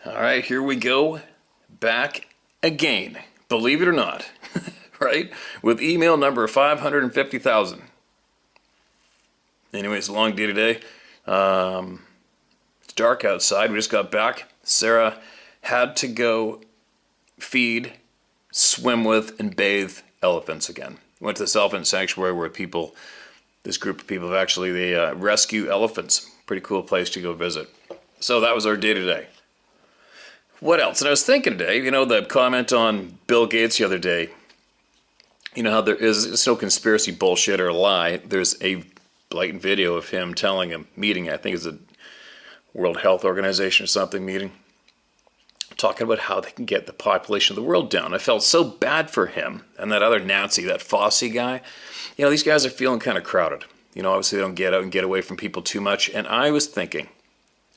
All right, here we go. Back again. Believe it or not, right? With email number 550,000. Anyways, a long day today. It's dark outside. We just got back. Sarah had to go feed, swim with, and bathe elephants again. Went to this elephant sanctuary where this group of people they rescue elephants. Pretty cool place to go visit. So that was our day today. What else? And I was thinking today, the comment on Bill Gates the other day, how it's no conspiracy bullshit or lie. There's a blatant video of him telling a meeting, I think it's a World Health Organization or something meeting, talking about how they can get the population of the world down. I felt so bad for him and that other Nazi, that Fossey guy. These guys are feeling kind of crowded. Obviously they don't get out and get away from people too much. And I was thinking,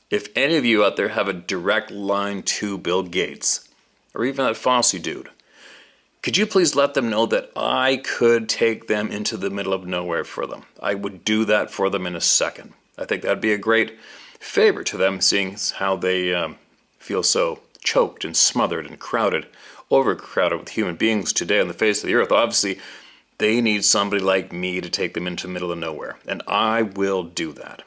if any of you out there have a direct line to Bill Gates, or even that Fossey dude, could you please let them know that I could take them into the middle of nowhere for them? I would do that for them in a second. I think that'd be a great favor to them, seeing how they feel so choked and smothered and crowded, overcrowded with human beings today on the face of the earth. Obviously, they need somebody like me to take them into the middle of nowhere, and I will do that.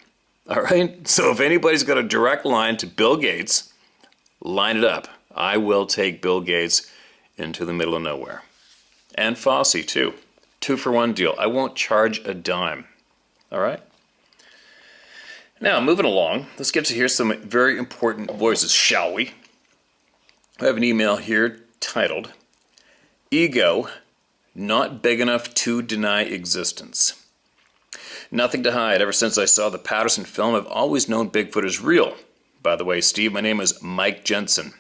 All right? So if anybody's got a direct line to Bill Gates, line it up. I will take Bill Gates into the middle of nowhere. And Fossey, too. 2-for-1 deal. I won't charge a dime. All right? Now, moving along, let's get to hear some very important voices, shall we? I have an email here titled, Ego Not Big Enough to Deny Existence. Nothing to hide. Ever since I saw the Patterson film, I've always known Bigfoot is real. By the way, Steve, my name is Mike Jensen.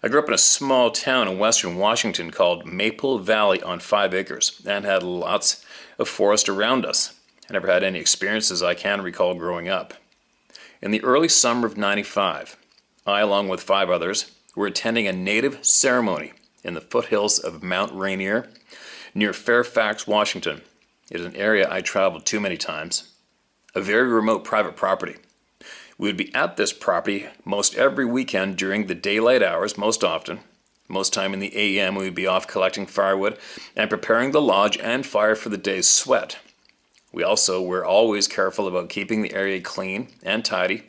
I grew up in a small town in western Washington called Maple Valley on 5 acres and had lots of forest around us. I never had any experiences I can recall growing up. In the early summer of '95, I, along with 5 others, were attending a native ceremony in the foothills of Mount Rainier near Fairfax, Washington. It is an area I traveled too many times. A very remote private property. We would be at this property most every weekend during the daylight hours, most often. Most time in the AM, we would be off collecting firewood and preparing the lodge and fire for the day's sweat. We also were always careful about keeping the area clean and tidy.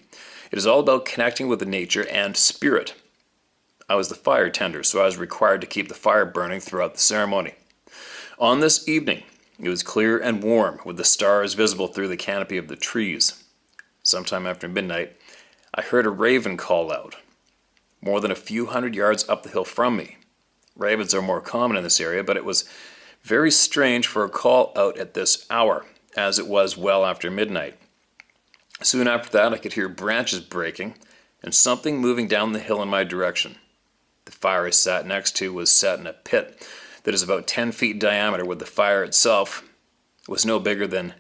It is all about connecting with the nature and spirit. I was the fire tender, so I was required to keep the fire burning throughout the ceremony. On this evening, it was clear and warm, with the stars visible through the canopy of the trees. Sometime after midnight, I heard a raven call out, more than a few hundred yards up the hill from me. Ravens are more common in this area, but it was very strange for a call out at this hour, as it was well after midnight. Soon after that, I could hear branches breaking and something moving down the hill in my direction. The fire I sat next to was set in a pit that is about 10 feet in diameter, with the fire itself was no bigger than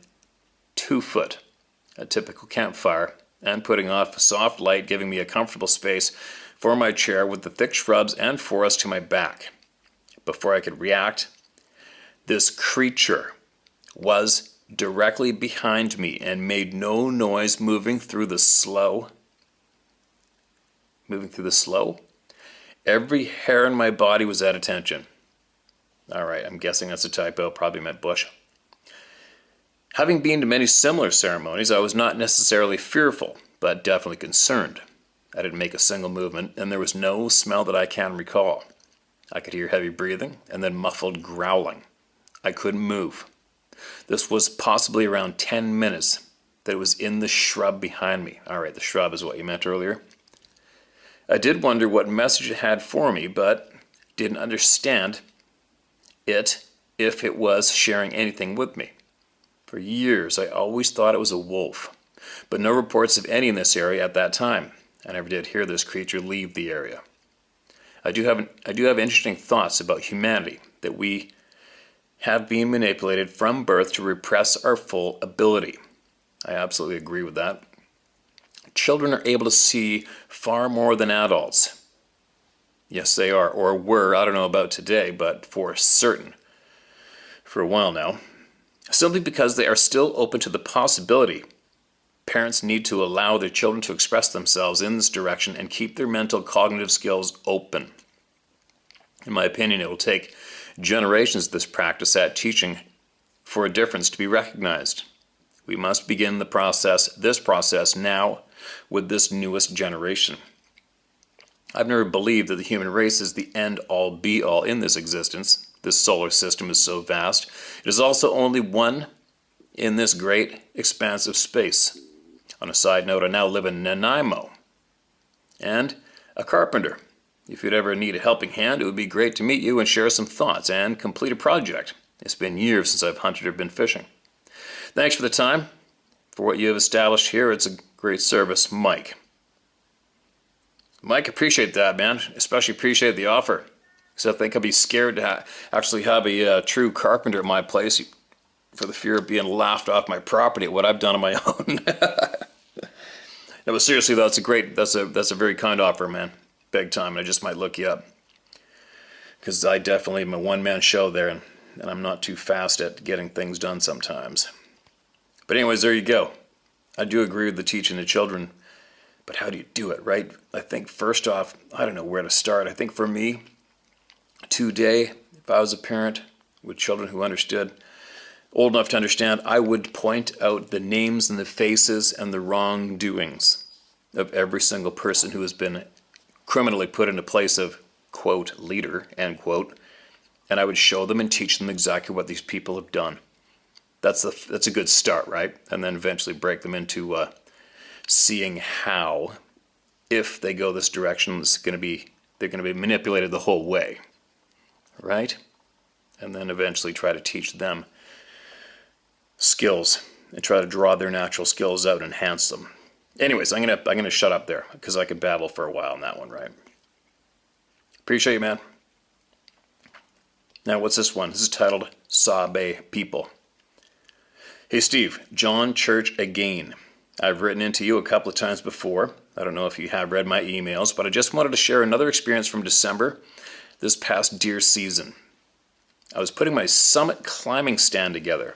2 foot, a typical campfire, and putting off a soft light, giving me a comfortable space for my chair with the thick shrubs and forest to my back. Before I could react, this creature was directly behind me and made no noise moving through the slow. Every hair in my body was at attention. All right, I'm guessing that's a typo, probably meant bush. Having been to many similar ceremonies, I was not necessarily fearful, but definitely concerned. I didn't make a single movement, and there was no smell that I can recall. I could hear heavy breathing and then muffled growling. I couldn't move. This was possibly around 10 minutes that it was in the shrub behind me. All right, the shrub is what you meant earlier. I did wonder what message it had for me, but didn't understand it if it was sharing anything with me. For years, I always thought it was a wolf, but no reports of any in this area at that time. I never did hear this creature leave the area. I do have interesting thoughts about humanity, that we have been manipulated from birth to repress our full ability. I absolutely agree with that. Children are able to see far more than adults. Yes, they are, or were. I don't know about today, but for certain, for a while now. Simply because they are still open to the possibility Parents need to allow their children to express themselves in this direction and keep their mental cognitive skills open. In my opinion, it will take generations of this practice at teaching for a difference to be recognized. We must begin this process now with this newest generation. I've never believed that the human race is the end-all be-all in this existence. This solar system is so vast. It is also only one in this great expanse of space. On a side note, I now live in Nanaimo and a carpenter. If you'd ever need a helping hand, it would be great to meet you and share some thoughts and complete a project. It's been years since I've hunted or been fishing. Thanks for the time. For what you have established here, it's a great service, Mike. Mike, appreciate that, man. Especially appreciate the offer. Because I think I'd be scared to actually have a true carpenter at my place for the fear of being laughed off my property at what I've done on my own. No, but seriously, that's a very kind offer, man. Big time, and I just might look you up. Because I definitely am a one-man show there, and I'm not too fast at getting things done sometimes. But anyways, there you go. I do agree with the teaching the children, but how do you do it, right? I think first off, I don't know where to start. I think for me, today, if I was a parent with children who understood, old enough to understand, I would point out the names and the faces and the wrongdoings of every single person who has been criminally put into place of, quote, leader, end quote, and I would show them and teach them exactly what these people have done. That's a good start, right? And then eventually break them into seeing how, if they go this direction, they're going to be manipulated the whole way, right? And then eventually try to teach them skills and try to draw their natural skills out and enhance them. Anyways, I'm gonna shut up there because I could babble for a while on that one, right? Appreciate you, man. Now, what's this one? This is titled Sabe People. Hey, Steve, John Church again. I've written into you a couple of times before. I don't know if you have read my emails, but I just wanted to share another experience from December, this past deer season. I was putting my summit climbing stand together.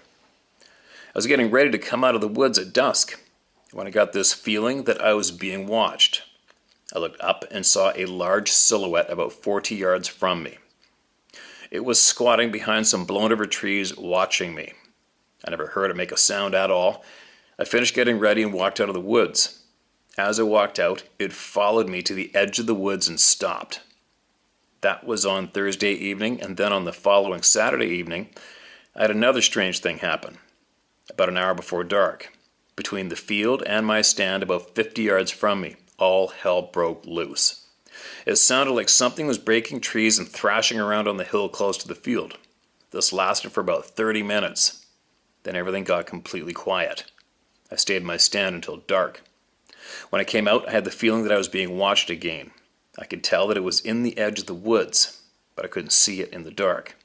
I was getting ready to come out of the woods at dusk when I got this feeling that I was being watched. I looked up and saw a large silhouette about 40 yards from me. It was squatting behind some blown-over trees watching me. I never heard it make a sound at all. I finished getting ready and walked out of the woods. As I walked out, it followed me to the edge of the woods and stopped. That was on Thursday evening, and then on the following Saturday evening, I had another strange thing happen. About an hour before dark, between the field and my stand about 50 yards from me, all hell broke loose. It sounded like something was breaking trees and thrashing around on the hill close to the field. This lasted for about 30 minutes. Then everything got completely quiet. I stayed in my stand until dark. When I came out, I had the feeling that I was being watched again. I could tell that it was in the edge of the woods, but I couldn't see it in the dark.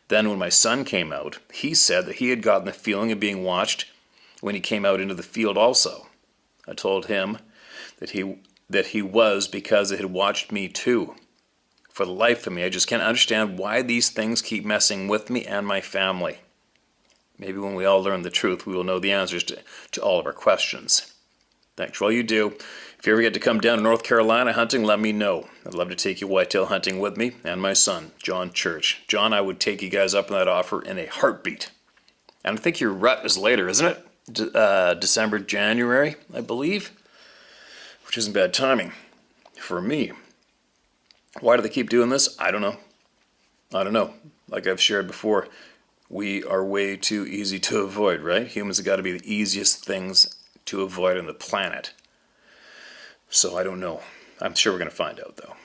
Then when my son came out, he said that he had gotten the feeling of being watched when he came out into the field also. I told him that he was because it had watched me too. For the life of me, I just can't understand why these things keep messing with me and my family. Maybe when we all learn the truth, we will know the answers to all of our questions. Thanks for all you do. If you ever get to come down to North Carolina hunting, let me know. I'd love to take you whitetail hunting with me and my son, John Church. John, I would take you guys up on that offer in a heartbeat. And I think your rut is later, isn't it? December, January, I believe, which isn't bad timing for me. Why do they keep doing this? I don't know. Like I've shared before, we are way too easy to avoid, right? Humans have got to be the easiest things to avoid on the planet. So I don't know. I'm sure we're going to find out, though.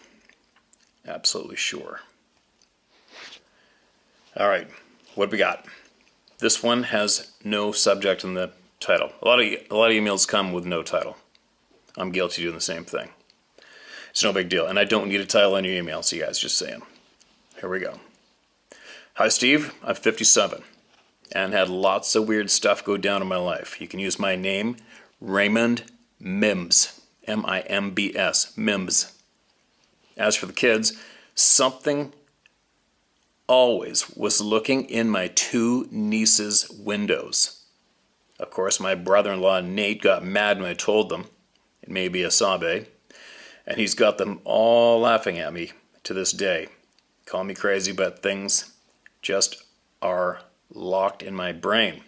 Absolutely sure. All right, what do we got? This one has no subject in the title. A lot of emails come with no title. I'm guilty of doing the same thing. It's no big deal, and I don't need a title on your emails, you guys, just saying. Here we go. Hi, Steve. I'm 57 and had lots of weird stuff go down in my life. You can use my name, Raymond Mimbs. M-I-M-B-S. Mimbs. As for the kids, something always was looking in my two nieces' windows. Of course, my brother-in-law Nate got mad when I told them it may be a sabe, and he's got them all laughing at me to this day. Call me crazy, but things just are locked in my brain.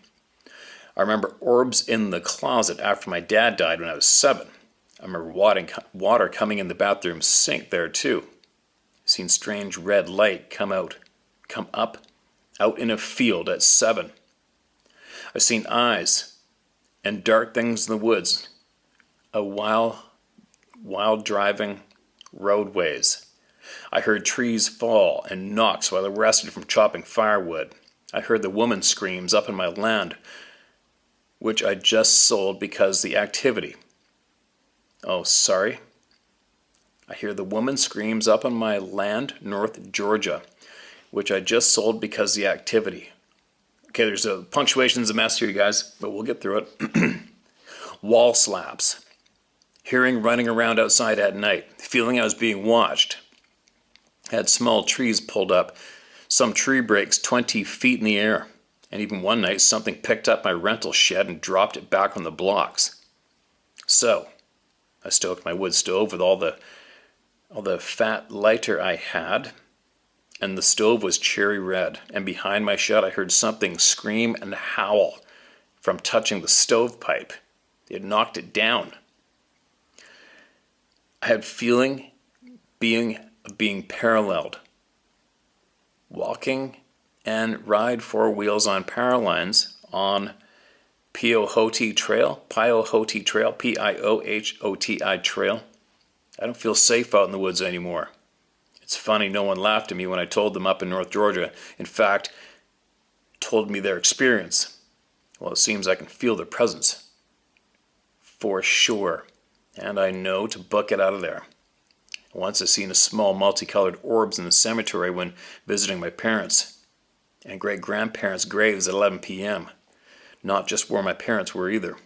I remember orbs in the closet after my dad died when I was 7. I remember water coming in the bathroom sink there too. I've seen strange red light come up, out in a field at 7. I've seen eyes and dark things in the woods, while driving roadways. I heard trees fall and knocks while I rested from chopping firewood. I heard the woman screams up in my land, which I just sold because the activity. Oh, sorry. I hear the woman screams up on my land, North Georgia, which I just sold because the activity. Okay, there's a punctuation's a mess here, you guys, but we'll get through it. Wall slaps. Hearing running around outside at night. Feeling I was being watched. Had small trees pulled up. Some tree breaks 20 feet in the air. And even one night, something picked up my rental shed and dropped it back on the blocks. So, I stoked my wood stove with all the fat lighter I had, and the stove was cherry red, and behind my shed I heard something scream and howl from touching the stovepipe. It knocked it down. I had feeling being paralleled. Walking and ride 4 wheels on power lines on Piohoti Trail, Piohoti Trail, P-I-O-H-O-T-I Trail. I don't feel safe out in the woods anymore. It's funny, no one laughed at me when I told them up in North Georgia. In fact, told me their experience. Well, it seems I can feel their presence. For sure. And I know to book it out of there. Once I seen a small multicolored orbs in the cemetery when visiting my parents and great-grandparents' graves at 11 p.m. Not just where my parents were either.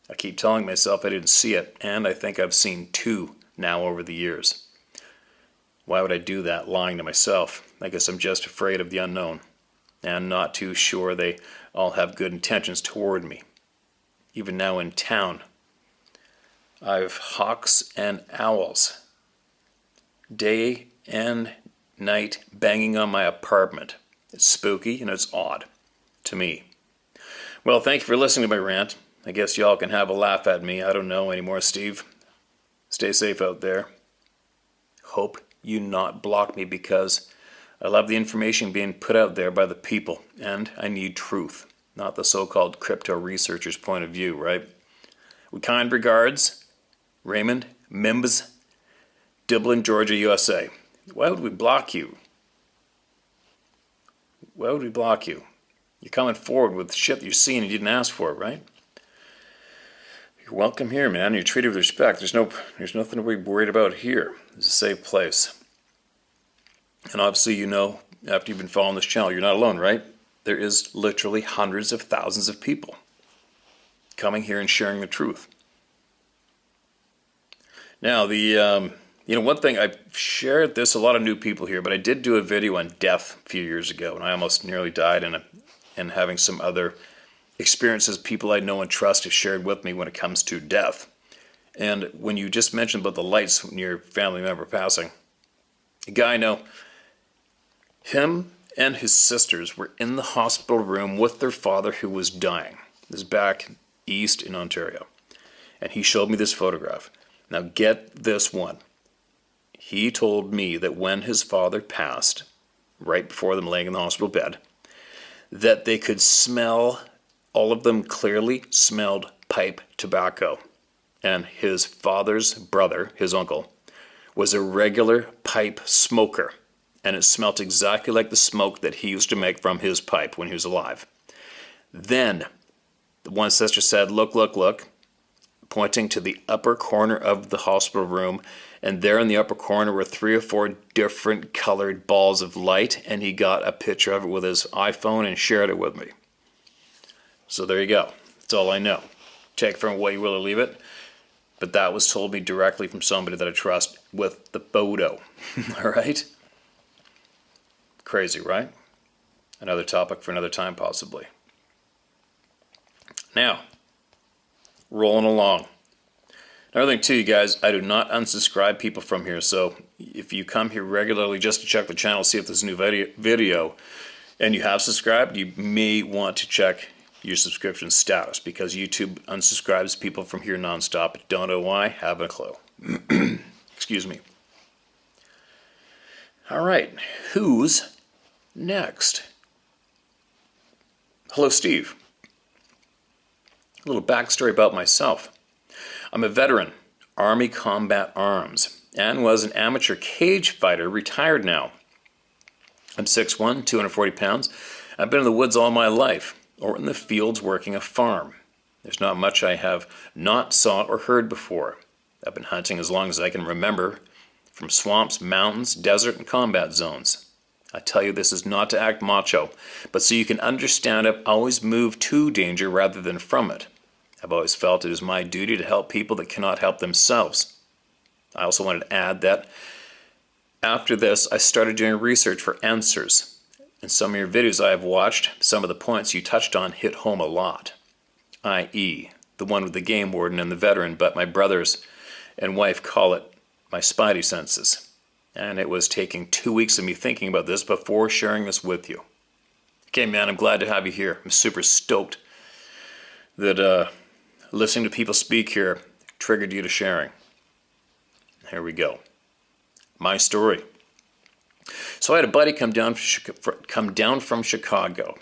I keep telling myself I didn't see it, and I think I've seen 2 now over the years. Why would I do that, lying to myself? I guess I'm just afraid of the unknown, and not too sure they all have good intentions toward me. Even now in town, I've hawks and owls, day and night banging on my apartment. It's spooky and it's odd to me. Well, thank you for listening to my rant. I guess y'all can have a laugh at me. I don't know anymore, Steve. Stay safe out there. Hope you not block me because I love the information being put out there by the people, and I need truth, not the so-called crypto researcher's point of view, right? With kind regards, Raymond Mimbs, Dublin, Georgia, USA. Why would we block you? Why would we block you? You're coming forward with shit that you're seeing and you didn't ask for it, right? You're welcome here, man. You're treated with respect. There's nothing to be worried about here. It's a safe place. And obviously, you know, after you've been following this channel, you're not alone, right? There is literally hundreds of thousands of people coming here and sharing the truth. Now, one thing, I've shared this, a lot of new people here, but I did do a video on death a few years ago, and I almost nearly died and having some other experiences people I know and trust have shared with me when it comes to death. And when you just mentioned about the lights when your family member passing, a guy I know, him and his sisters were in the hospital room with their father who was dying. This is back east in Ontario. And he showed me this photograph. Now get this one. He told me that when his father passed, right before them laying in the hospital bed, that they could smell, all of them clearly smelled pipe tobacco. And his father's brother, his uncle, was a regular pipe smoker. And it smelt exactly like the smoke that he used to make from his pipe when he was alive. Then, the one sister said, look, look, look, pointing to the upper corner of the hospital room, and there in the upper corner were 3 or 4 different colored balls of light, and he got a picture of it with his iPhone and shared it with me. So there you go. That's all I know. Take from what you will or leave it, but that was told me directly from somebody that I trust with the photo. All right? Crazy, right? Another topic for another time, possibly. Now, rolling along. Another thing too, you guys, I do not unsubscribe people from here, so if you come here regularly just to check the channel, see if there's a new video, and you have subscribed, you may want to check your subscription status, because YouTube unsubscribes people from here nonstop. Don't know why, haven't a clue. Excuse me. All right, who's next? Hello, Steve. A little backstory about myself. I'm a veteran, Army Combat Arms, and was an amateur cage fighter, retired now. I'm 6'1", 240 pounds. I've been in the woods all my life, or in the fields working a farm. There's not much I have not saw or heard before. I've been hunting as long as I can remember, from swamps, mountains, desert, and combat zones. I tell you, this is not to act macho, but so you can understand I've always moved to danger rather than from it. I've always felt it is my duty to help people that cannot help themselves. I also wanted to add that after this, I started doing research for answers. In some of your videos I have watched, some of the points you touched on hit home a lot, i.e., the one with the game warden and the veteran, but my brothers and wife call it my spidey senses. And it was taking 2 weeks of me thinking about this before sharing this with you. Okay, man, I'm glad to have you here. I'm super stoked that listening to people speak here triggered you to sharing. Here we go. My story. So I had a buddy come down from Chicago.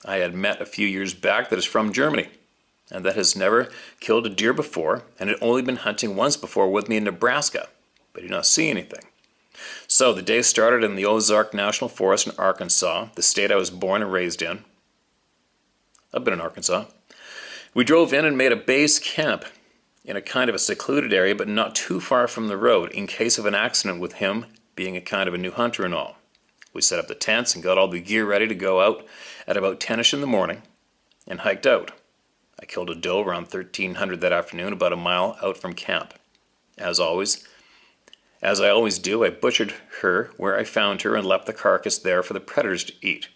I had met a few years back that is from Germany, and that has never killed a deer before, and had only been hunting once before with me in Nebraska, but did not see anything. So the day started in the Ozark National Forest in Arkansas, the state I was born and raised in. I've been in Arkansas. We drove in and made a base camp in a kind of a secluded area, but not too far from the road, in case of an accident with him being a kind of a new hunter and all. We set up the tents and got all the gear ready to go out at about 10ish in the morning and hiked out. I killed a doe around 1300 that afternoon, about a mile out from camp. As I always do, I butchered her where I found her and left the carcass there for the predators to eat.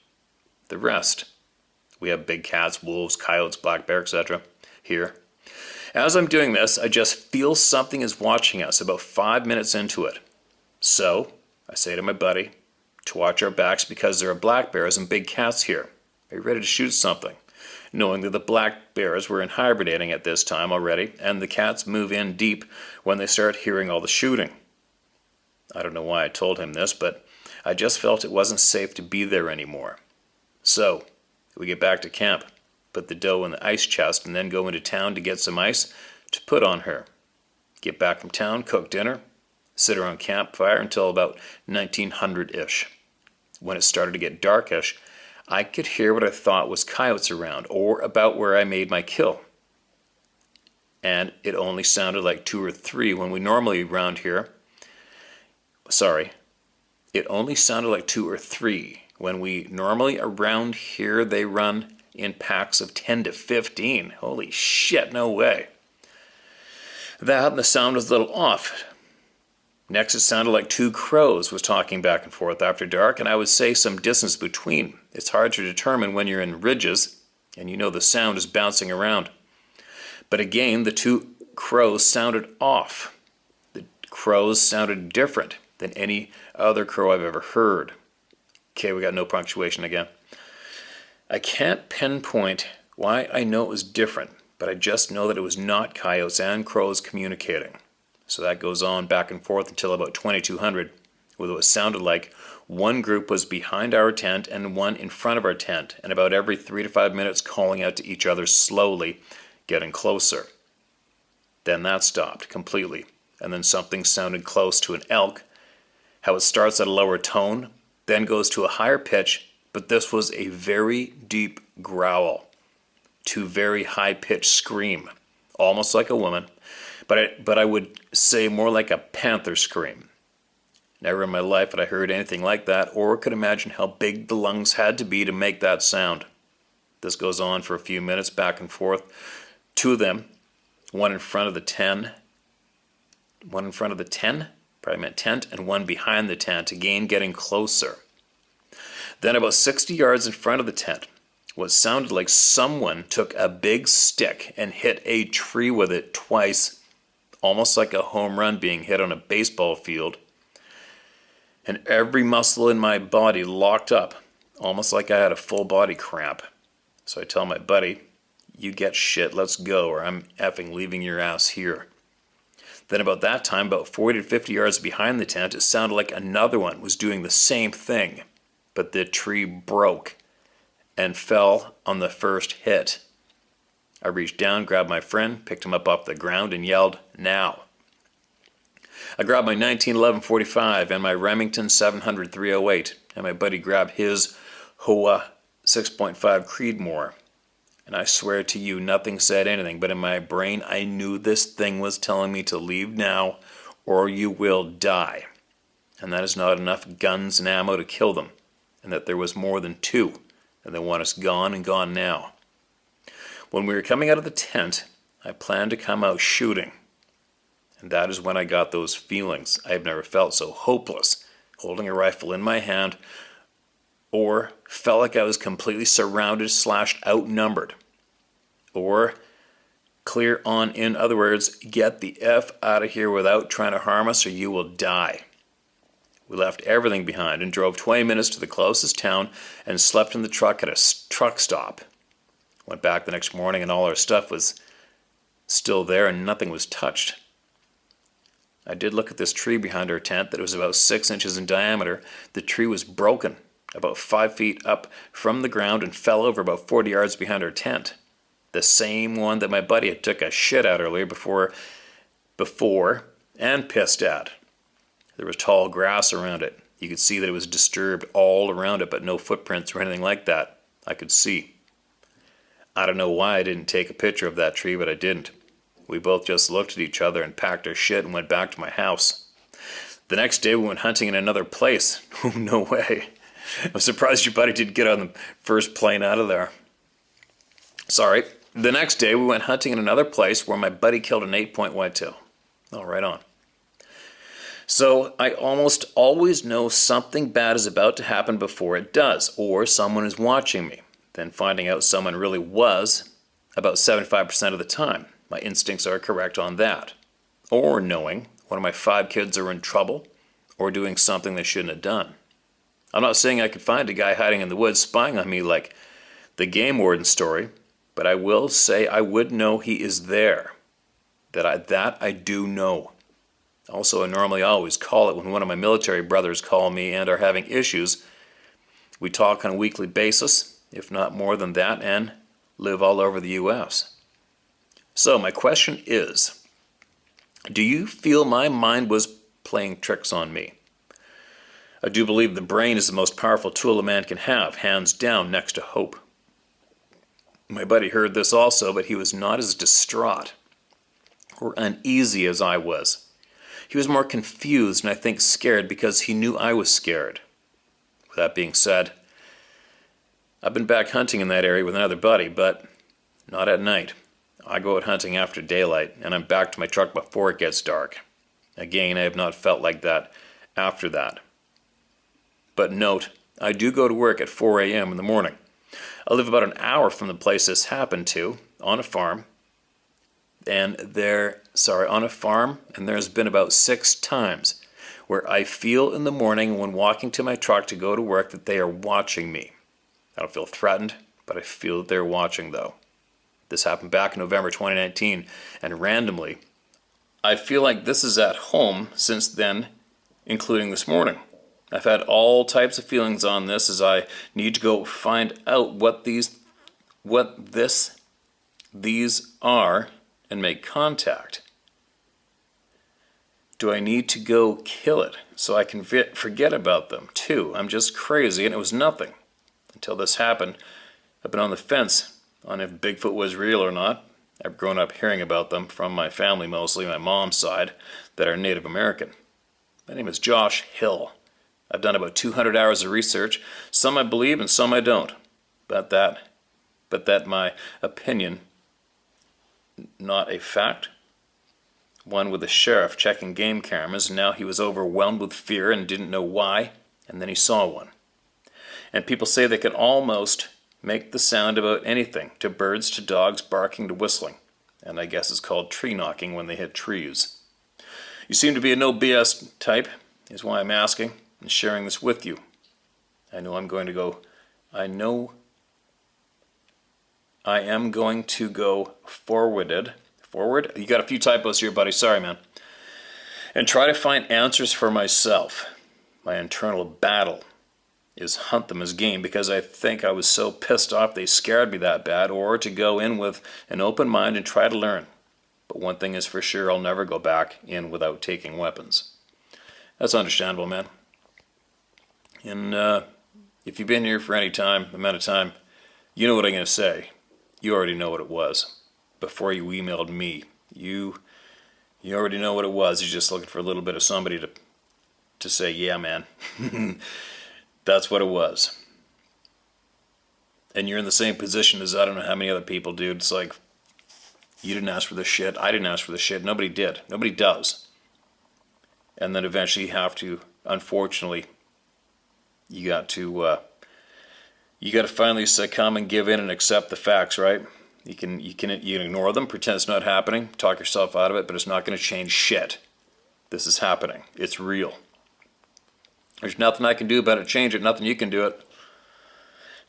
The rest, we have big cats, wolves, coyotes, black bear, etc. here. As I'm doing this, I just feel something is watching us about 5 minutes into it. So I say to my buddy to watch our backs because there are black bears and big cats here. Are you ready to shoot something? Knowing that the black bears were in hibernating at this time already, and the cats move in deep when they start hearing all the shooting. I don't know why I told him this, but I just felt it wasn't safe to be there anymore. So we get back to camp, put the doe in the ice chest, and then go into town to get some ice to put on her. Get back from town, cook dinner, sit around campfire until about 1900-ish. When it started to get darkish, I could hear what I thought was coyotes around, or about where I made my kill. And it only sounded like 2 or 3 when we normally around here. It only sounded like 2 or 3 when we normally around here they run in packs of 10 to 15. Holy shit, no way. That and the sound was a little off. Next, it sounded like 2 crows was talking back and forth after dark, and I would say some distance between. It's hard to determine when you're in ridges, and you know the sound is bouncing around. But again, the 2 crows sounded off. The crows sounded different than any other crow I've ever heard. Okay, we got no punctuation again. I can't pinpoint why I know it was different, but I just know that it was not coyotes and crows communicating. So that goes on back and forth until about 2200, where it sounded like one group was behind our tent and one in front of our tent, and about every 3 to 5 minutes calling out to each other slowly, getting closer. Then that stopped completely, and then something sounded close to an elk, how it starts at a lower tone, then goes to a higher pitch, but this was a very deep growl to very high-pitched scream, almost like a woman, but I would say more like a panther scream. Never in my life had I heard anything like that, or could imagine how big the lungs had to be to make that sound. This goes on for a few minutes, back and forth. 2 of them, one in front of the tent, probably meant tent, and one behind the tent, again getting closer. Then about 60 yards in front of the tent, what sounded like someone took a big stick and hit a tree with it twice, almost like a home run being hit on a baseball field. And every muscle in my body locked up, almost like I had a full body cramp. So I tell my buddy, "You get shit, let's go, or I'm effing leaving your ass here." Then about that time, about 40 to 50 yards behind the tent, it sounded like another one was doing the same thing, but the tree broke and fell on the first hit. I reached down, grabbed my friend, picked him up off the ground, and yelled, "Now." I grabbed my 1911 45 and my Remington 700 308, and my buddy grabbed his Hoa 6.5 Creedmoor. And I swear to you, nothing said anything, but in my brain I knew this thing was telling me to leave now or you will die. And that is not enough guns and ammo to kill them, and that there was more than two, and they want us gone and gone now. When we were coming out of the tent, I planned to come out shooting. And that is when I got those feelings. I have never felt so hopeless, holding a rifle in my hand, or felt like I was completely surrounded / outnumbered. Or clear on, in other words, get the F out of here without trying to harm us or you will die. We left everything behind and drove 20 minutes to the closest town and slept in the truck at a truck stop. Went back the next morning and all our stuff was still there and nothing was touched. I did look at this tree behind our tent that was about 6 inches in diameter. The tree was broken, about 5 feet up from the ground, and fell over about 40 yards behind our tent. The same one that my buddy had took a shit at earlier before and pissed at. There was tall grass around it. You could see that it was disturbed all around it, but no footprints or anything like that I could see. I don't know why I didn't take a picture of that tree, but I didn't. We both just looked at each other and packed our shit and went back to my house. The next day we went hunting in another place. No way. I'm surprised your buddy didn't get on the first plane out of there. Sorry. The next day we went hunting in another place where my buddy killed an 8-point whitetail. Oh, right on. So I almost always know something bad is about to happen before it does, or someone is watching me. Then finding out someone really was about 75% of the time. My instincts are correct on that. Or knowing one of my 5 kids are in trouble or doing something they shouldn't have done. I'm not saying I could find a guy hiding in the woods spying on me like the game warden story, but I will say I would know he is there. That I do know. Also, I normally always call it when one of my military brothers call me and are having issues. We talk on a weekly basis, if not more than that, and live all over the U.S. So my question is, do you feel my mind was playing tricks on me? I do believe the brain is the most powerful tool a man can have, hands down, next to hope. My buddy heard this also, but he was not as distraught or uneasy as I was. He was more confused and I think scared because he knew I was scared. With that being said, I've been back hunting in that area with another buddy, but not at night. I go out hunting after daylight, and I'm back to my truck before it gets dark. Again, I have not felt like that after that. But note, I do go to work at 4 a.m. in the morning. I live about an hour from the place this happened to, on a farm. And there's been about 6 times where I feel in the morning when walking to my truck to go to work that they are watching me. I don't feel threatened, but I feel that they're watching though. This happened back in November 2019, and randomly, I feel like this is at home since then, including this morning. I've had all types of feelings on this as I need to go find out what these are and make contact. Do I need to go kill it so I can forget about them too? I'm just crazy, and it was nothing. Until this happened, I've been on the fence on if Bigfoot was real or not. I've grown up hearing about them from my family, mostly my mom's side, that are Native American. My name is Josh Hill. I've done about 200 hours of research. Some I believe and some I don't. But that my opinion, not a fact. One with the sheriff checking game cameras, and now he was overwhelmed with fear and didn't know why, and then he saw one. And people say they can almost make the sound about anything, to birds, to dogs, barking, to whistling. And I guess it's called tree knocking when they hit trees. You seem to be a no BS type, is why I'm asking and sharing this with you. I know I am going to go forward. You got a few typos here, buddy. Sorry, man. And try to find answers for myself. My internal battle is hunt them as game, because I think I was so pissed off they scared me that bad, or to go in with an open mind and try to learn. But one thing is for sure, I'll never go back in without taking weapons. That's understandable, man. And if you've been here for any amount of time, you know what I'm going to say. You already know what it was. Before you emailed me, you already know what it was. You're just looking for a little bit of somebody to say, yeah, man. That's what it was. And you're in the same position as I don't know how many other people, dude. It's like, you didn't ask for this shit. I didn't ask for this shit. Nobody did. Nobody does. And then eventually you have to, unfortunately, you got to finally succumb and give in and accept the facts, right? You can ignore them, pretend it's not happening, talk yourself out of it, but it's not going to change shit. This is happening. It's real. There's nothing I can do about it to change it. Nothing you can do it.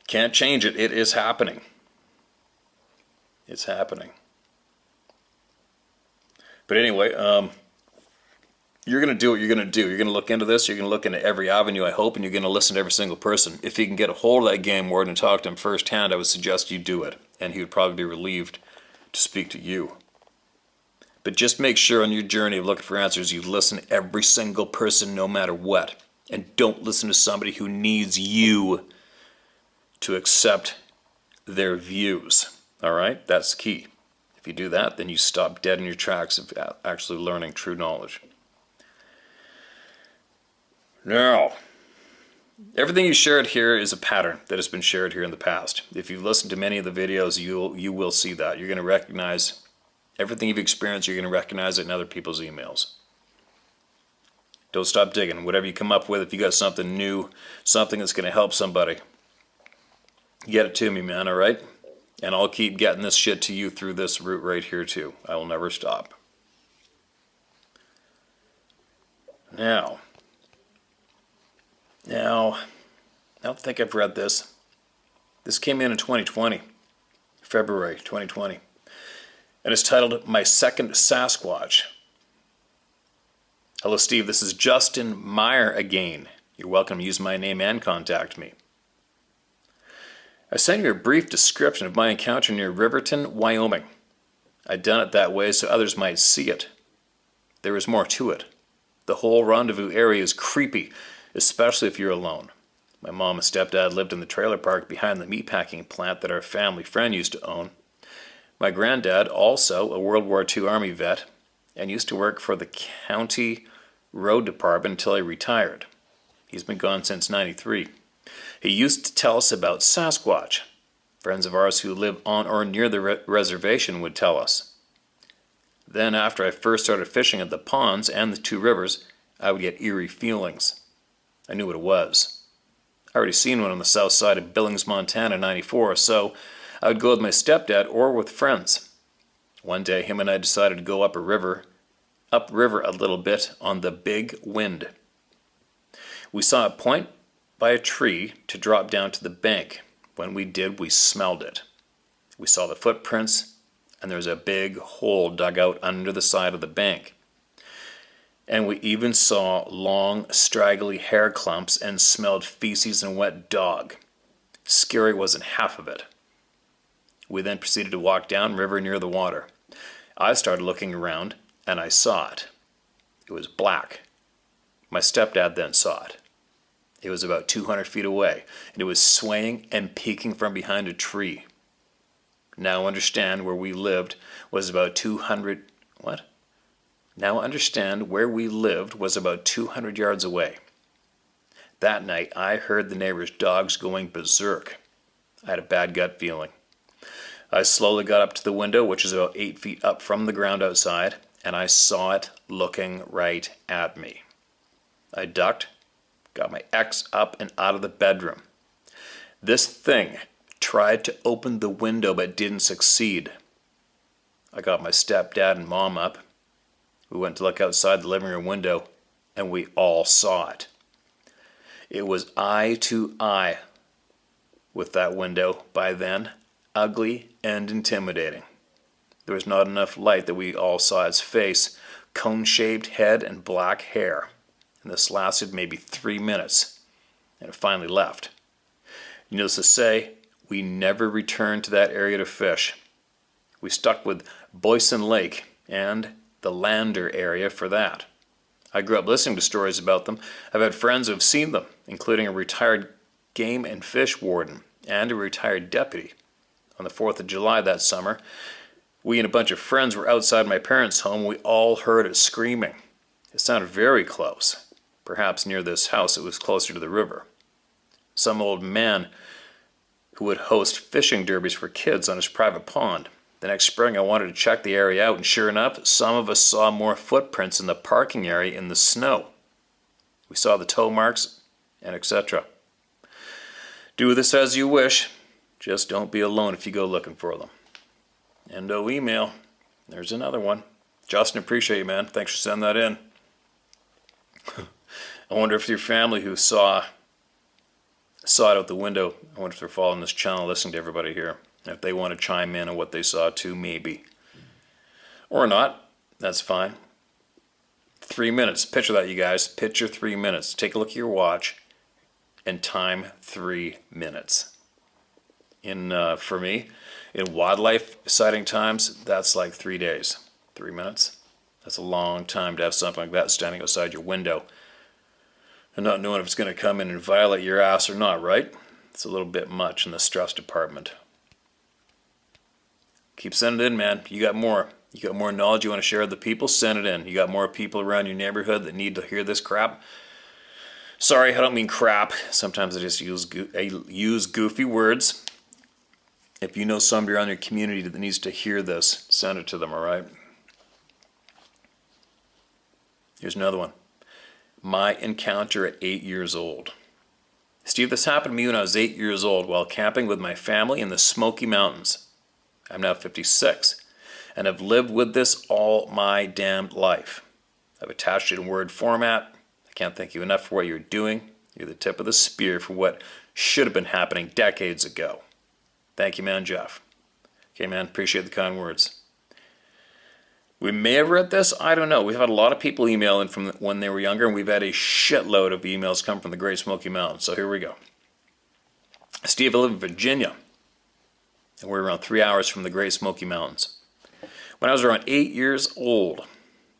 Can't change it. It is happening. It's happening. But anyway, you're going to do what you're going to do. You're going to look into this. You're going to look into every avenue, I hope, and you're going to listen to every single person. If you can get a hold of that game warden and talk to him firsthand, I would suggest you do it. And he would probably be relieved to speak to you. But just make sure on your journey of looking for answers, you listen to every single person no matter what. And don't listen to somebody who needs you to accept their views. All right? That's key. If you do that, then you stop dead in your tracks of actually learning true knowledge. Now, everything you shared here is a pattern that has been shared here in the past. If you've listened to many of the videos, you will see that. You're going to recognize everything you've experienced. You're going to recognize it in other people's emails. Don't stop digging. Whatever you come up with, if you got something new, something that's going to help somebody, get it to me, man, all right? And I'll keep getting this shit to you through this route right here, too. I will never stop. Now, I don't think I've read this. This came in 2020, February 2020. And it's titled, My Second Sasquatch. Hello, Steve. This is Justin Meyer again. You're welcome to use my name and contact me. I sent you a brief description of my encounter near Riverton, Wyoming. I'd done it that way so others might see it. There is more to it. The whole rendezvous area is creepy, especially if you're alone. My mom and stepdad lived in the trailer park behind the meatpacking plant that our family friend used to own. My granddad, also a World War II Army vet, and used to work for the county road department until he retired. He's been gone since '93. He used to tell us about Sasquatch. Friends of ours who live on or near the reservation would tell us. Then after I first started fishing at the ponds and the two rivers, I would get eerie feelings. I knew what it was. I already seen one on the south side of Billings, Montana in '94, so I would go with my stepdad or with friends. One day, him and I decided to go upriver a little bit on the Big Wind. We saw it point by a tree to drop down to the bank. When we did, we smelled it. We saw the footprints, and there was a big hole dug out under the side of the bank. And we even saw long, straggly hair clumps and smelled feces and wet dog. Scary wasn't half of it. We then proceeded to walk downriver near the water. I started looking around, and I saw it. It was black. My stepdad then saw it. It was about 200 feet away, and it was swaying and peeking from behind a tree. Now understand where we lived was about 200 yards away. That night, I heard the neighbors' dogs going berserk. I had a bad gut feeling. I slowly got up to the window, which is about 8 feet up from the ground outside, and I saw it looking right at me. I ducked, got my ex up and out of the bedroom. This thing tried to open the window but didn't succeed. I got my stepdad and mom up. We went to look outside the living room window, and we all saw it. It was eye to eye with that window by then, ugly and intimidating. There was not enough light that we all saw its face, cone-shaped head and black hair. And this lasted maybe 3 minutes, and it finally left. Needless to say, we never returned to that area to fish. We stuck with Boyson Lake and the Lander area for that. I grew up listening to stories about them. I've had friends who have seen them, including a retired game and fish warden and a retired deputy. On the 4th of July that summer, we and a bunch of friends were outside my parents' home. We all heard it screaming. It sounded very close. Perhaps near this house it was closer to the river. Some old man who would host fishing derbies for kids on his private pond. The next spring I wanted to check the area out, and sure enough, some of us saw more footprints in the parking area in the snow. We saw the toe marks, and etc. Do this as you wish. Just don't be alone if you go looking for them. Endo email. There's another one. Justin, appreciate you, man. Thanks for sending that in. I wonder if your family who saw it out the window, I wonder if they're following this channel, listening to everybody here. If they want to chime in on what they saw too, maybe. Or not, that's fine. 3 minutes. Picture that, you guys. Picture 3 minutes. Take a look at your watch and time 3 minutes. For me, in wildlife sighting times, that's like 3 days. 3 minutes. That's a long time to have something like that standing outside your window and not knowing if it's going to come in and violate your ass or not, right? It's a little bit much in the stress department. Keep sending it in, man. You got more. You got more knowledge you want to share with the people? Send it in. You got more people around your neighborhood that need to hear this crap? Sorry, I don't mean crap. Sometimes I just use goofy words. If you know somebody around your community that needs to hear this, send it to them, all right? Here's another one. My encounter at 8 years old. Steve, this happened to me when I was 8 years old while camping with my family in the Smoky Mountains. I'm now 56, and I've lived with this all my damned life. I've attached it in word format. I can't thank you enough for what you're doing. You're the tip of the spear for what should have been happening decades ago. Thank you, man, Jeff. Okay, man, appreciate the kind words. We may have read this, I don't know. We've had a lot of people email in from when they were younger, and we've had a shitload of emails come from the Great Smoky Mountains. So here we go. Steve, I live in Virginia, and we're around 3 hours from the Great Smoky Mountains. When I was around 8 years old,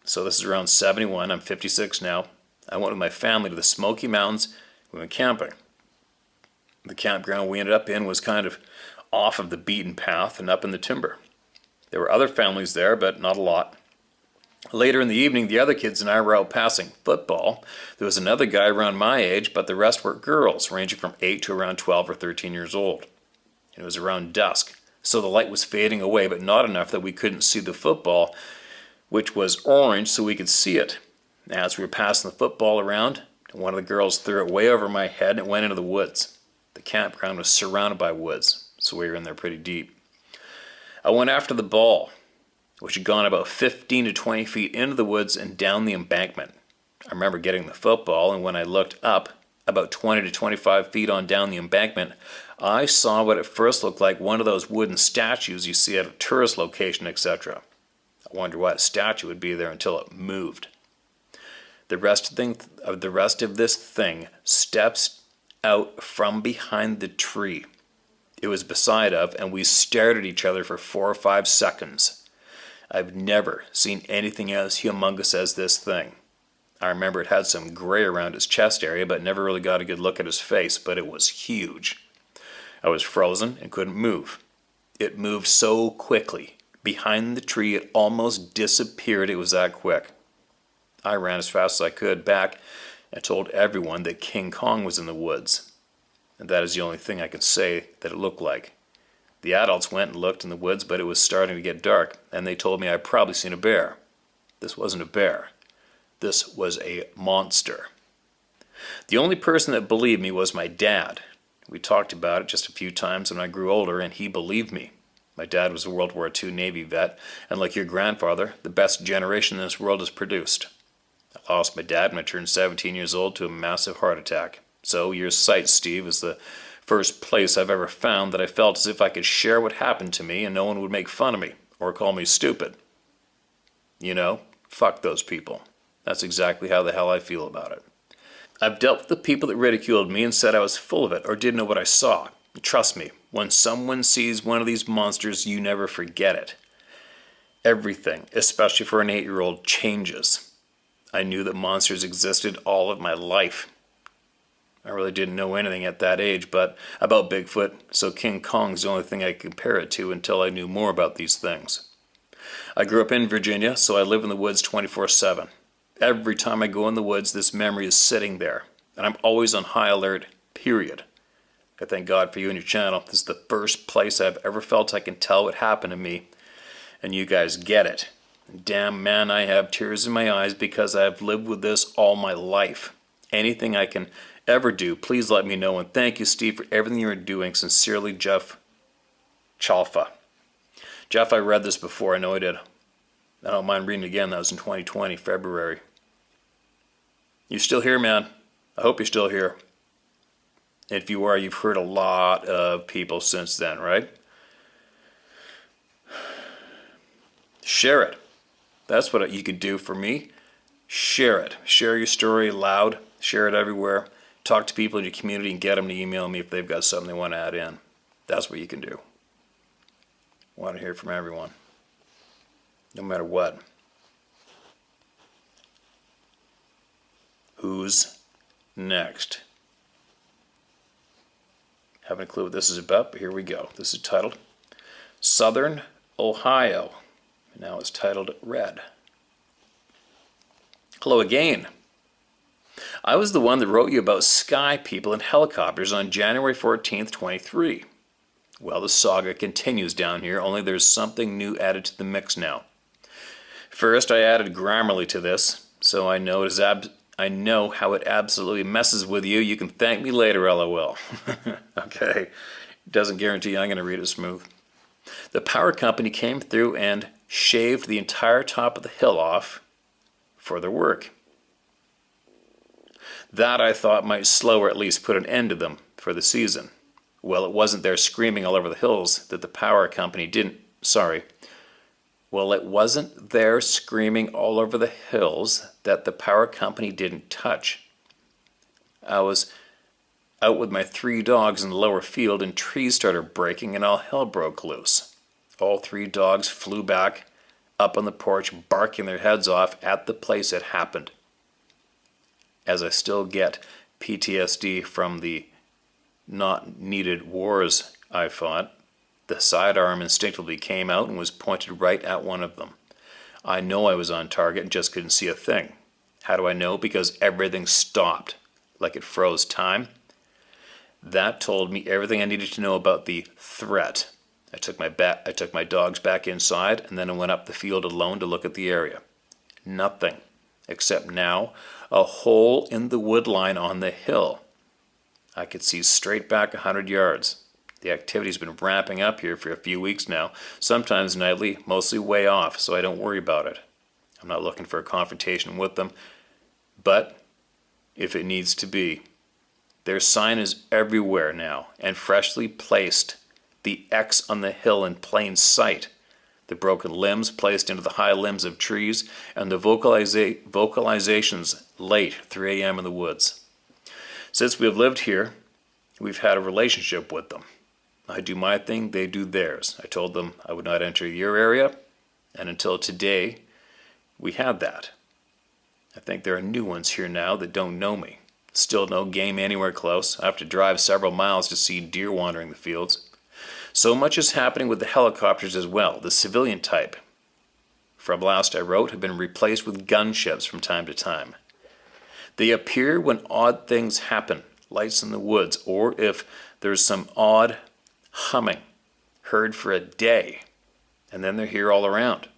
so this is around 71, I'm 56 now, I went with my family to the Smoky Mountains. We went camping. The campground we ended up in was kind of off of the beaten path and up in the timber. There were other families there, but not a lot. Later in the evening, the other kids and I were out passing football. There was another guy around my age, but the rest were girls, ranging from 8 to around 12 or 13 years old. It was around dusk, so the light was fading away, but not enough that we couldn't see the football, which was orange, so we could see it. As we were passing the football around, one of the girls threw it way over my head and it went into the woods. The campground was surrounded by woods, so we were in there pretty deep. I went after the ball, which had gone about 15 to 20 feet into the woods and down the embankment. I remember getting the football, and when I looked up, about 20 to 25 feet on down the embankment, I saw what at first looked like one of those wooden statues you see at a tourist location, etc. I wondered why a statue would be there until it moved. The rest of this thing steps out from behind the tree it was beside of, and we stared at each other for 4 or 5 seconds. I've never seen anything as humongous as this thing. I remember it had some gray around its chest area, but never really got a good look at his face, but it was huge. I was frozen and couldn't move. It moved so quickly. Behind the tree, it almost disappeared. It was that quick. I ran as fast as I could back and told everyone that King Kong was in the woods. And that is the only thing I can say that it looked like. The adults went and looked in the woods, but it was starting to get dark, and they told me I'd probably seen a bear. This wasn't a bear. This was a monster. The only person that believed me was my dad. We talked about it just a few times when I grew older, and he believed me. My dad was a World War II Navy vet, and like your grandfather, the best generation in this world has produced. I lost my dad when I turned 17 years old to a massive heart attack. So your site, Steve, is the first place I've ever found that I felt as if I could share what happened to me and no one would make fun of me or call me stupid. You know, fuck those people. That's exactly how the hell I feel about it. I've dealt with the people that ridiculed me and said I was full of it or didn't know what I saw. Trust me, when someone sees one of these monsters, you never forget it. Everything, especially for an 8-year-old, changes. I knew that monsters existed all of my life. I really didn't know anything at that age but about Bigfoot, so King Kong's the only thing I could compare it to until I knew more about these things. I grew up in Virginia, so I live in the woods 24/7. Every time I go in the woods, this memory is sitting there, and I'm always on high alert, period. I thank God for you and your channel. This is the first place I've ever felt I can tell what happened to me, and you guys get it. Damn man, I have tears in my eyes because I've lived with this all my life. Anything I can ever do, please let me know, and thank you, Steve, for everything you're doing. Sincerely, Jeff Chalfa. Jeff, I read this before. I know I did. I don't mind reading it again. That was in 2020, February. You're still here, man. I hope you're still here. If you are, you've heard a lot of people since then, right? Share it. That's what you could do for me. Share it. Share your story loud. Share it everywhere. Talk to people in your community and get them to email me if they've got something they want to add in. That's what you can do. I want to hear from everyone, no matter what. Who's next? Haven't a clue what this is about, but here we go. This is titled Southern Ohio. Now it's titled Red. Hello again. I was the one that wrote you about sky people and helicopters on January 14th, 23. Well, the saga continues down here, only there's something new added to the mix now. First, I added Grammarly to this, so I know how it absolutely messes with you. You can thank me later, LOL. Okay, doesn't guarantee I'm going to read it smooth. The power company came through and shaved the entire top of the hill off for their work. That I thought might slow or at least put an end to them for the season. Well, it wasn't there screaming all over the hills that the power company didn't, it wasn't there screaming all over the hills that the power company didn't touch. I was out with my 3 dogs in the lower field and trees started breaking and all hell broke loose. All 3 dogs flew back up on the porch, barking their heads off at the place it happened. As I still get PTSD from the not needed wars I fought, the sidearm instinctively came out and was pointed right at one of them. I know I was on target and just couldn't see a thing. How do I know? Because everything stopped, like it froze time. That told me everything I needed to know about the threat. I took my dogs back inside, and then I went up the field alone to look at the area. Nothing, except now a hole in the wood line on the hill. I could see straight back 100 yards. The activity's been ramping up here for a few weeks now, sometimes nightly, mostly way off, so I don't worry about it. I'm not looking for a confrontation with them, but if it needs to be. Their sign is everywhere now, and freshly placed. The X on the hill in plain sight. The broken limbs placed into the high limbs of trees, and the vocalizations late, 3 a.m. in the woods. Since we have lived here, we've had a relationship with them. I do my thing, they do theirs. I told them I would not enter your area, and until today, we had that. I think there are new ones here now that don't know me. Still no game anywhere close. I have to drive several miles to see deer wandering the fields. So much is happening with the helicopters as well, the civilian type. From last I wrote, have been replaced with gunships from time to time. They appear when odd things happen, lights in the woods, or if there's some odd humming, heard for a day, and then they're here all around.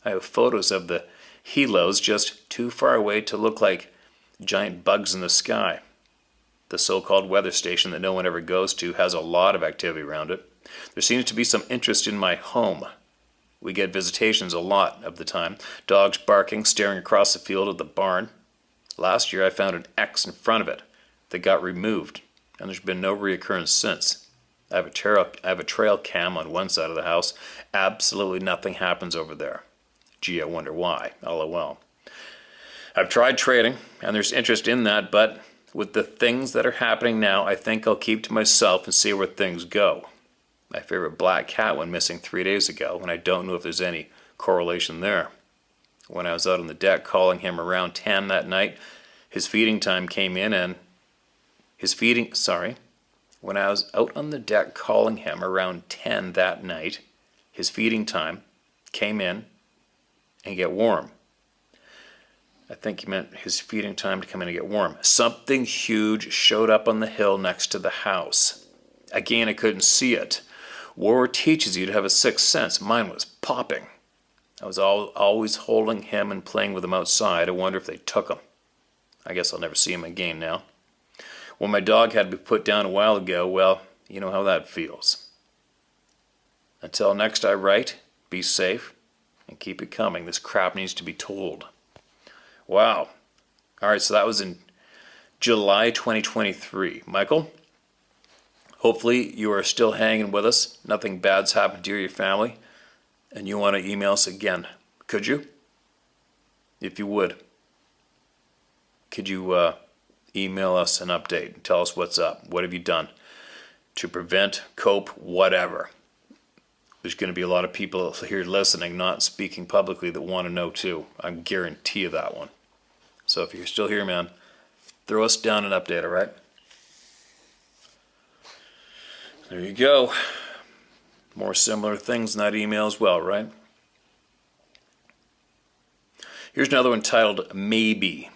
I have photos of the helos just too far away to look like giant bugs in the sky. The so-called weather station that no one ever goes to has a lot of activity around it. There seems to be some interest in my home. We get visitations a lot of the time. Dogs barking, staring across the field at the barn. Last year I found an X in front of it that got removed, and there's been no reoccurrence since. I have a trail cam on one side of the house. Absolutely nothing happens over there. Gee, I wonder why. LOL. I've tried trading, and there's interest in that, but with the things that are happening now, I think I'll keep to myself and see where things go. My favorite black cat went missing 3 days ago, and I don't know if there's any correlation there. When I was out on the deck calling him around 10 that night, his feeding time came in and when I was out on the deck calling him around 10 that night, his feeding time came in and get warm. I think he meant his feeding time to come in and get warm. Something huge showed up on the hill next to the house. Again, I couldn't see it. War teaches you to have a sixth sense. Mine was popping. I was always holding him and playing with him outside. I wonder if they took him. I guess I'll never see him again now. When my dog had to be put down a while ago, well, you know how that feels. Until next I write, be safe and keep it coming. This crap needs to be told. Wow. All right, so that was in July 2023. Michael, hopefully you are still hanging with us. Nothing bad's happened to you or your family. And you want to email us again. Could you? If you would. Could you email us an update and tell us what's up? What have you done to prevent, cope, whatever? There's going to be a lot of people here listening, not speaking publicly, that want to know too. I guarantee you that one. So if you're still here, man, throw us down an update, all right? There you go. More similar things in that email as well, right? Here's another one titled Maybe.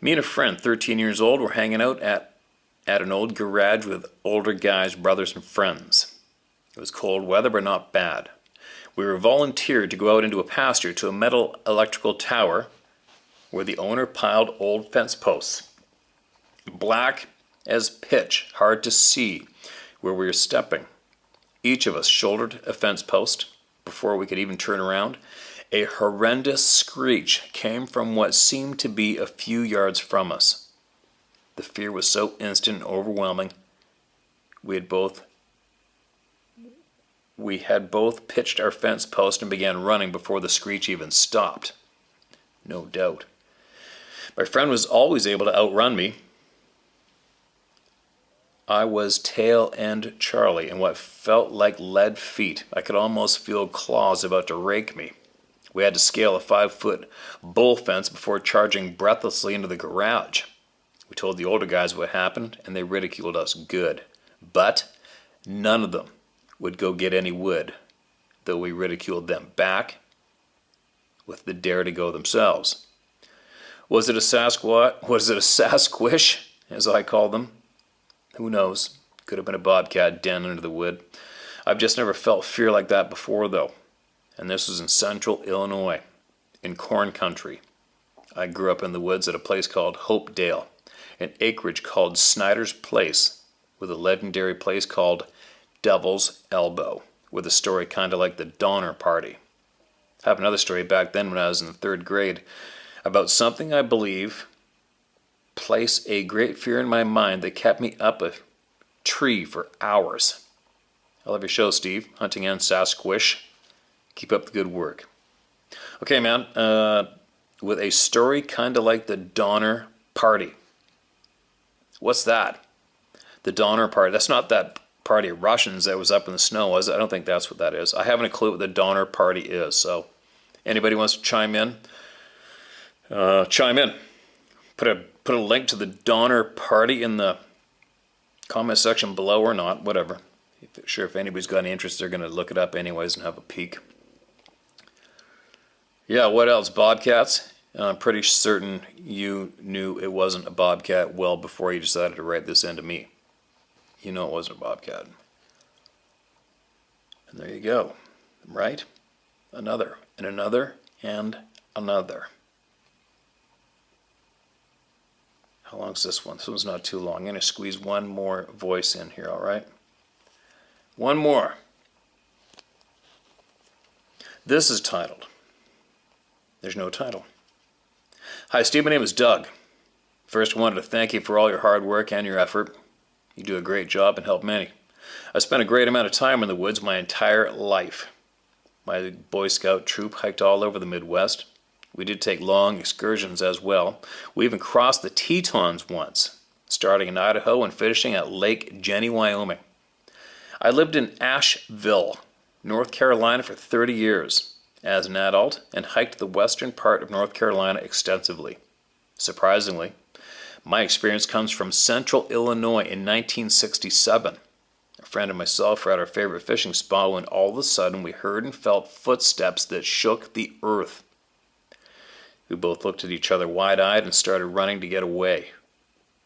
Me and a friend, 13 years old, were hanging out at an old garage with older guys, brothers, and friends. It was cold weather, but not bad. We were volunteered to go out into a pasture to a metal electrical tower where the owner piled old fence posts. Black as pitch, hard to see where we were stepping. Each of us shouldered a fence post before we could even turn around. A horrendous screech came from what seemed to be a few yards from us. The fear was so instant and overwhelming. We had both pitched our fence post and began running before the screech even stopped. No doubt. My friend was always able to outrun me. I was tail end Charlie in what felt like lead feet. I could almost feel claws about to rake me. We had to scale a 5-foot bull fence before charging breathlessly into the garage. We told the older guys what happened, and they ridiculed us good. But none of them would go get any wood, though we ridiculed them back with the dare to go themselves. Was it a Sasquatch? Was it a Sasquish, as I call them? Who knows? Could have been a bobcat den under the wood. I've just never felt fear like that before, though. And this was in central Illinois, in corn country. I grew up in the woods at a place called Hopedale, an acreage called Snyder's Place, with a legendary place called Devil's Elbow, with a story kind of like the Donner Party. I have another story back then when I was in the 3rd grade about something I believe placed a great fear in my mind that kept me up a tree for hours. I love your show, Steve. Hunting and Sasquish. Keep up the good work. Okay, man. With a story kind of like the Donner Party. What's that? The Donner Party. That's not that party of Russians that was up in the snow, was it? I don't think that's what that is. I haven't a clue what the Donner Party is. So, anybody wants to chime in? Chime in. Put a link to the Donner Party in the comment section below or not, whatever. Sure, if anybody's got any interest, they're going to look it up anyways and have a peek. Yeah, what else? Bobcats? I'm pretty certain you knew it wasn't a bobcat well before you decided to write this into me. You know it wasn't a bobcat. And there you go. Right? Another, and another, and another. How long is this one? This one's not too long. I'm going to squeeze one more voice in here, all right? One more. This is titled, there's no title. Hi, Steve. My name is Doug. First, I wanted to thank you for all your hard work and your effort. You do a great job and help many. I spent a great amount of time in the woods my entire life. My Boy Scout troop hiked all over the Midwest. We did take long excursions as well. We even crossed the Tetons once, starting in Idaho and finishing at Lake Jenny, Wyoming. I lived in Asheville, North Carolina for 30 years as an adult and hiked the western part of North Carolina extensively. Surprisingly, my experience comes from central Illinois in 1967. A friend and myself were at our favorite fishing spot when all of a sudden we heard and felt footsteps that shook the earth. We both looked at each other wide-eyed and started running to get away.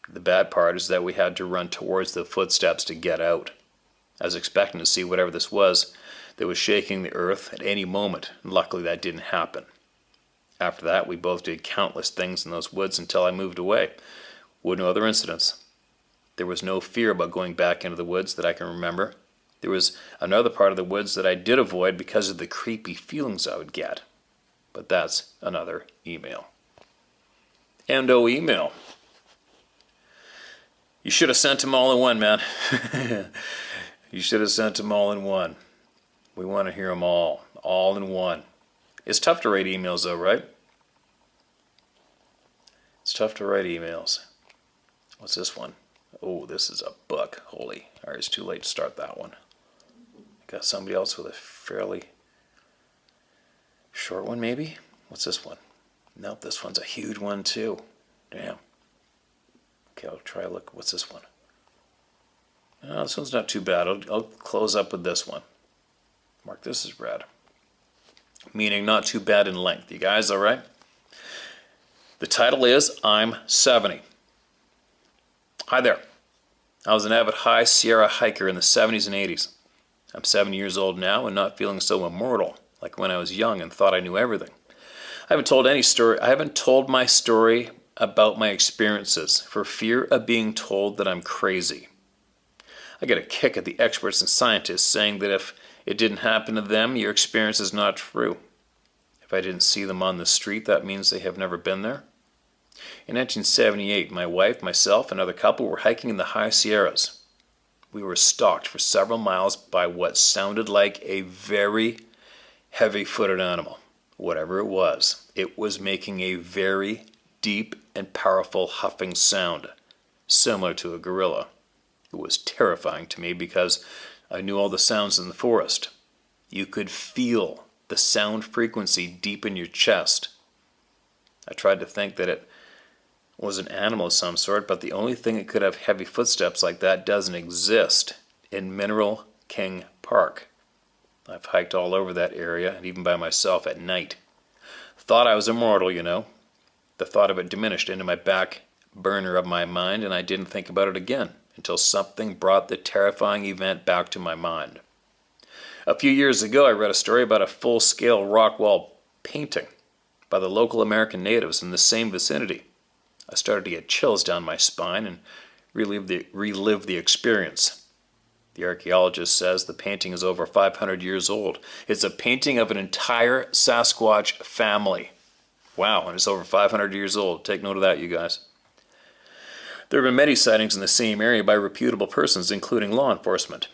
The bad part is that we had to run towards the footsteps to get out. I was expecting to see whatever this was that was shaking the earth at any moment, and luckily that didn't happen. After that, we both did countless things in those woods until I moved away, with no other incidents. There was no fear about going back into the woods that I can remember. There was another part of the woods that I did avoid because of the creepy feelings I would get. But that's another email. Endo email. You should have sent them all in one, man. You should have sent them all in one. We want to hear them all in one. It's tough to write emails though, right? It's tough to write emails. What's this one? Oh, this is a book. Holy. All right, it's too late to start that one. Got somebody else with a fairly short one, maybe? What's this one? Nope, this one's a huge one too. Damn. Okay, I'll try to look. What's this one? Oh, this one's not too bad. I'll close up with this one. Mark this as red. Meaning not too bad in length. You guys all right? The title is I'm 70. Hi there. I was an avid high Sierra hiker in the 70s and 80s. I'm 70 years old now and not feeling so immortal like when I was young and thought I knew everything. I haven't told my story about my experiences for fear of being told that I'm crazy. I get a kick at the experts and scientists saying that if it didn't happen to them, your experience is not true. If I didn't see them on the street, that means they have never been there. In 1978, my wife, myself, and another couple were hiking in the high Sierras. We were stalked for several miles by what sounded like a very heavy-footed animal. Whatever it was making a very deep and powerful huffing sound, similar to a gorilla. It was terrifying to me because I knew all the sounds in the forest. You could feel the sound frequency deep in your chest. I tried to think that it was an animal of some sort, but the only thing that could have heavy footsteps like that doesn't exist in Mineral King Park. I've hiked all over that area, and even by myself at night. Thought I was immortal, you know. The thought of it diminished into my back burner of my mind, and I didn't think about it again until something brought the terrifying event back to my mind. A few years ago, I read a story about a full-scale rock wall painting by the local American natives in the same vicinity. I started to get chills down my spine and relive the experience. The archaeologist says the painting is over 500 years old. It's a painting of an entire Sasquatch family. Wow, and it's over 500 years old. Take note of that, you guys. There have been many sightings in the same area by reputable persons, including law enforcement.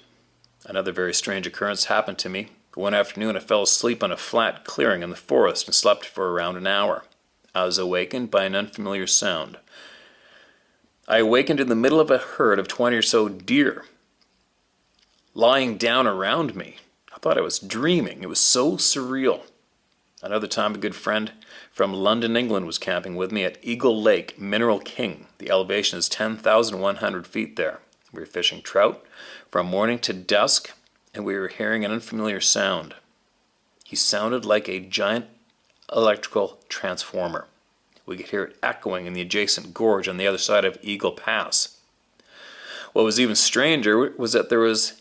Another very strange occurrence happened to me. One afternoon, I fell asleep on a flat clearing in the forest and slept for around an hour. I was awakened by an unfamiliar sound. I awakened in the middle of a herd of 20 or so deer lying down around me. I thought I was dreaming. It was so surreal. Another time, a good friend from London, England was camping with me at Eagle Lake, Mineral King. The elevation is 10,100 feet there. We were fishing trout from morning to dusk, and we were hearing an unfamiliar sound. He sounded like a giant electrical transformer. We could hear it echoing in the adjacent gorge on the other side of Eagle Pass. What was even stranger was that there was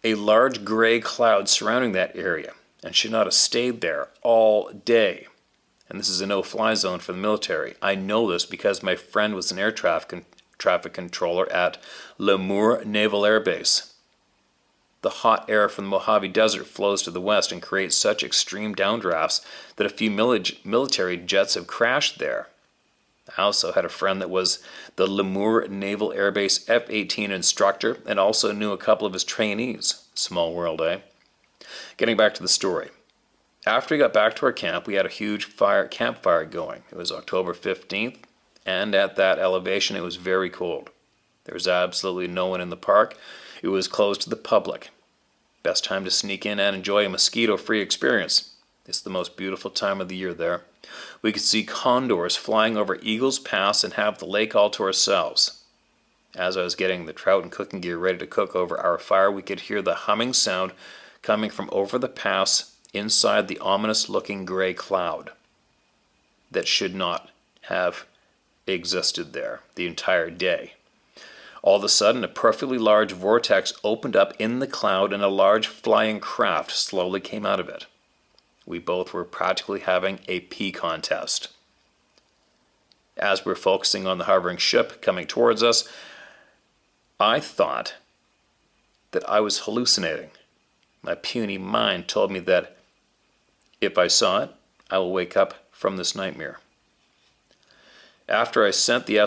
a large gray cloud surrounding that area and should not have stayed there all day. and this is a no-fly zone for the military. I know this because my friend was an air traffic controller at Lemoore Naval Air Base. The hot air from the Mojave Desert flows to the west and creates such extreme downdrafts that a few military jets have crashed there. I also had a friend that was the Lemoore Naval Air Base F-18 instructor and also knew a couple of his trainees. Small world, eh? Getting back to the story. After we got back to our camp, we had a huge campfire going. It was October 15th, and at that elevation it was very cold. There was absolutely no one in the park. It was closed to the public. Best time to sneak in and enjoy a mosquito-free experience. It's the most beautiful time of the year there. We could see condors flying over Eagles Pass and have the lake all to ourselves. As I was getting the trout and cooking gear ready to cook over our fire, we could hear the humming sound coming from over the pass inside the ominous-looking gray cloud that should not have existed there the entire day. All of a sudden, a perfectly large vortex opened up in the cloud and a large flying craft slowly came out of it. We both were practically having a pee contest. As we were focusing on the hovering ship coming towards us, I thought that I was hallucinating. My puny mind told me that if I saw it, I will wake up from this nightmare. After I sent the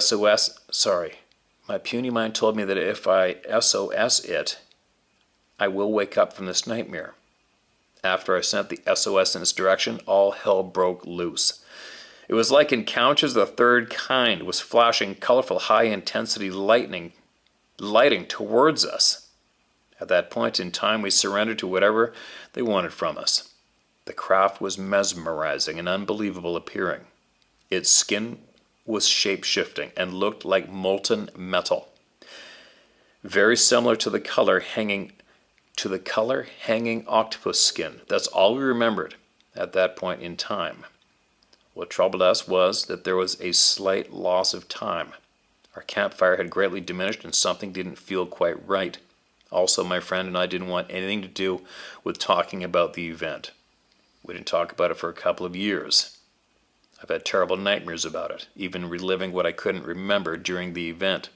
my puny mind told me that if I SOS it, I will wake up from this nightmare. After I sent the SOS in its direction, all hell broke loose. It was like Encounters of the Third Kind was flashing colorful high-intensity lighting towards us. At that point in time, we surrendered to whatever they wanted from us. The craft was mesmerizing and unbelievable appearing. Its skin was shape-shifting and looked like molten metal, very similar to the color hanging octopus skin. That's all we remembered at that point in time. What troubled us was that there was a slight loss of time. Our campfire had greatly diminished and something didn't feel quite right. Also, my friend and I didn't want anything to do with talking about the event. We didn't talk about it for a couple of years. I've had terrible nightmares about it, even reliving what I couldn't remember during the event.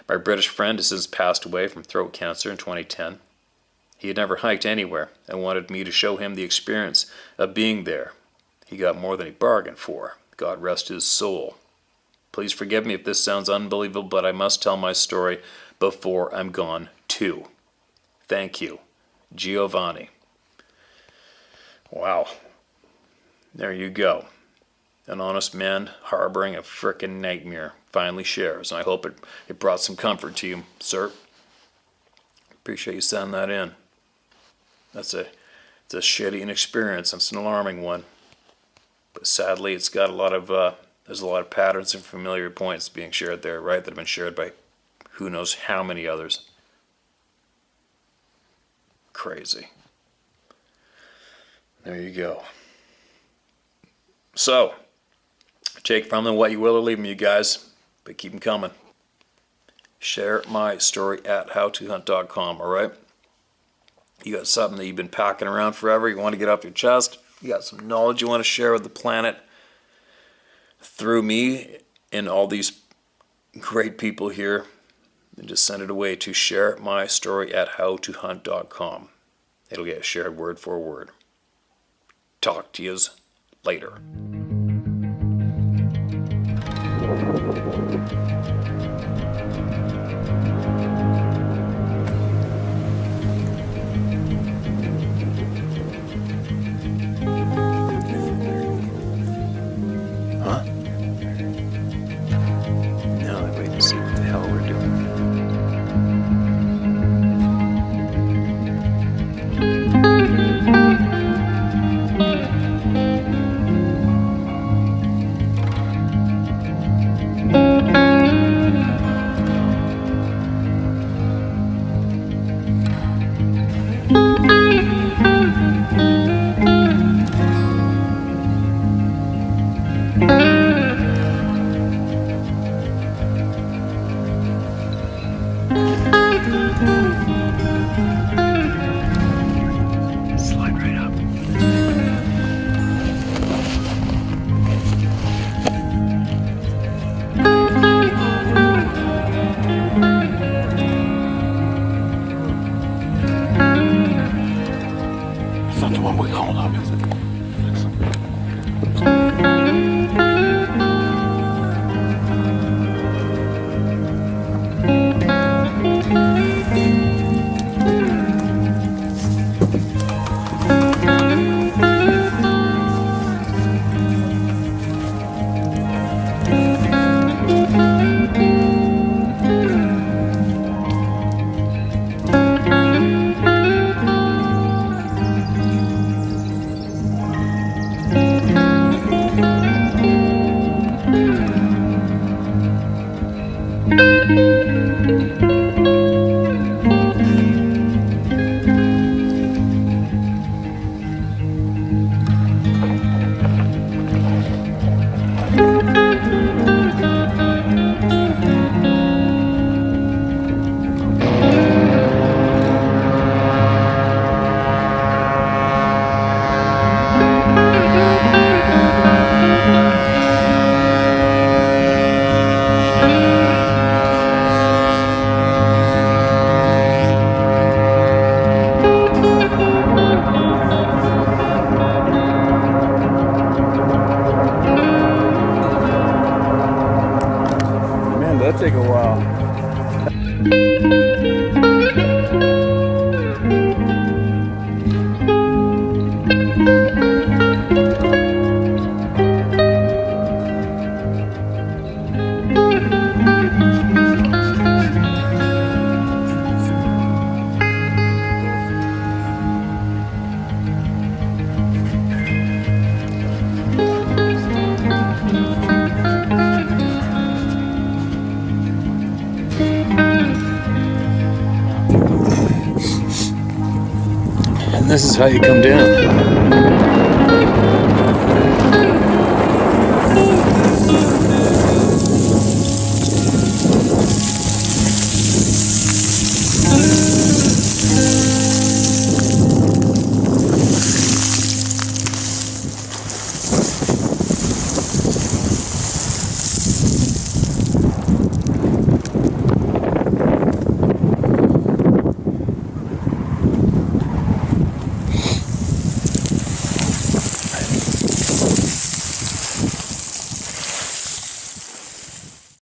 My British friend has since passed away from throat cancer in 2010. He had never hiked anywhere and wanted me to show him the experience of being there. He got more than he bargained for. God rest his soul. Please forgive me if this sounds unbelievable, but I must tell my story before I'm gone too. Thank you, Giovanni. Wow. There you go. An honest man harboring a frickin' nightmare finally shares, and I hope it brought some comfort to you, sir. Appreciate you sending that in. It's a shitty experience. It's an alarming one, but sadly, it's got a lot of there's a lot of patterns and familiar points being shared there, right? That have been shared by who knows how many others. Crazy. There you go. So, take from them what you will or leave them, you guys, but keep them coming. Share my story at howtohunt.com, all right? You got something that you've been packing around forever, you want to get off your chest, you got some knowledge you want to share with the planet through me and all these great people here, and just send it away to share my story at howtohunt.com. It'll get shared word for word. Talk to yous later. Huh? Now I wait to see what the hell we're doing. might take a while. And this is how you come down.